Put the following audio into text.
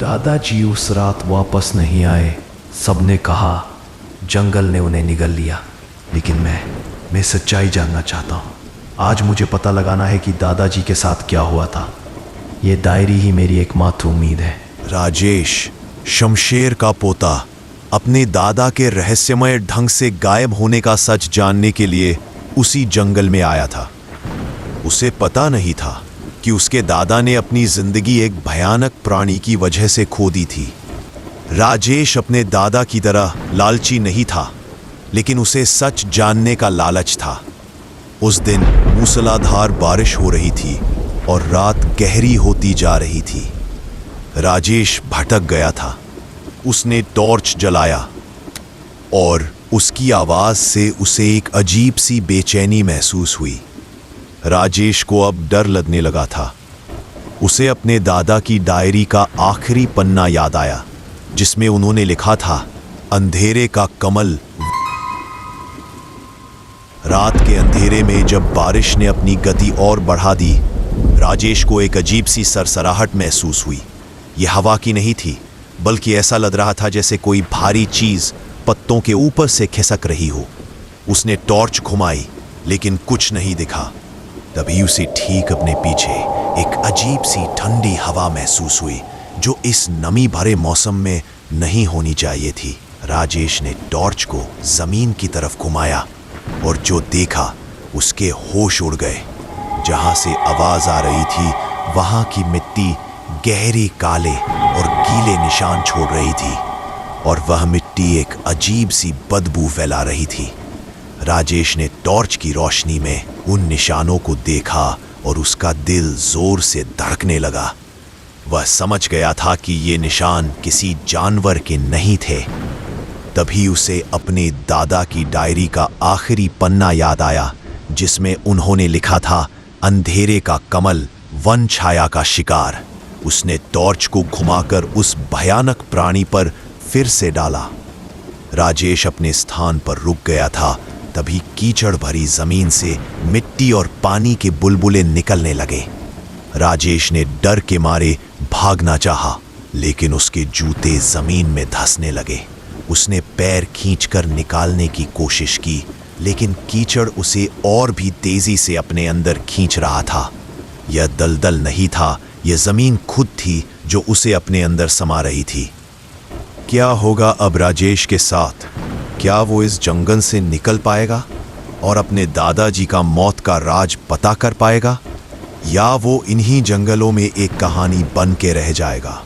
दादाजी उस रात वापस नहीं आए। सबने कहा जंगल ने उन्हें निगल लिया, लेकिन मैं सच्चाई जानना चाहता हूँ। आज मुझे पता लगाना है कि दादाजी के साथ क्या हुआ था। ये डायरी ही मेरी एकमात्र उम्मीद है। राजेश, शमशेर का पोता, अपने दादा के रहस्यमय ढंग से गायब होने का सच जानने के लिए उसी जंगल में आया था। उसे पता नहीं था कि उसके दादा ने अपनी जिंदगी एक भयानक प्राणी की वजह से खो दी थी। राजेश अपने दादा की तरह लालची नहीं था, लेकिन उसे सच जानने का लालच था। उस दिन मूसलाधार बारिश हो रही थी और रात गहरी होती जा रही थी। राजेश भटक गया था। उसने टॉर्च जलाया और उसकी आवाज से उसे एक अजीब सी बेचैनी महसूस हुई। राजेश को अब डर लगने लगा था। उसे अपने दादा की डायरी का आखिरी पन्ना याद आया, जिसमें उन्होंने लिखा था, अंधेरे का कमल। रात के अंधेरे में जब बारिश ने अपनी गति और बढ़ा दी, राजेश को एक अजीब सी सरसराहट महसूस हुई। यह हवा की नहीं थी, बल्कि ऐसा लग रहा था जैसे कोई भारी चीज पत्तों के ऊपर से खिसक रही हो। उसने टॉर्च घुमाई, लेकिन कुछ नहीं दिखा। तभी उसे ठीक अपने पीछे एक अजीब सी ठंडी हवा महसूस हुई, जो इस नमी भरे मौसम में नहीं होनी चाहिए थी। राजेश ने टॉर्च को जमीन की तरफ घुमाया और जो देखा उसके होश उड़ गए। जहां से आवाज आ रही थी, वहां की मिट्टी गहरे काले और गीले निशान छोड़ रही थी, और वह मिट्टी एक अजीब सी बदबू फैला रही थी। राजेश ने टॉर्च की रोशनी में उन निशानों को देखा और उसका दिल जोर से धड़कने लगा। वह समझ गया था कि ये निशान किसी जानवर के नहीं थे। तभी उसे अपने दादा की डायरी का आखिरी पन्ना याद आया, जिसमें उन्होंने लिखा था, अंधेरे का कमल, वन छाया का शिकार। उसने टॉर्च को घुमाकर उस भयानक प्राणी पर फिर से डाला। राजेश अपने स्थान पर रुक गया था। तभी कीचड़ भरी जमीन से मिट्टी और पानी के बुलबुले निकलने लगे। राजेश ने डर के मारे भागना चाहा, लेकिन उसके जूते जमीन में धंसने लगे। उसने पैर खींचकर निकालने की कोशिश की, लेकिन कीचड़ उसे और भी तेजी से अपने अंदर खींच रहा था। यह दलदल नहीं था, यह जमीन खुद थी जो उसे अपने अंदर समा रही थी। क्या होगा अब राजेश के साथ? क्या वो इस जंगल से निकल पाएगा और अपने दादाजी का मौत का राज पता कर पाएगा, या वो इन्हीं जंगलों में एक कहानी बन के रह जाएगा?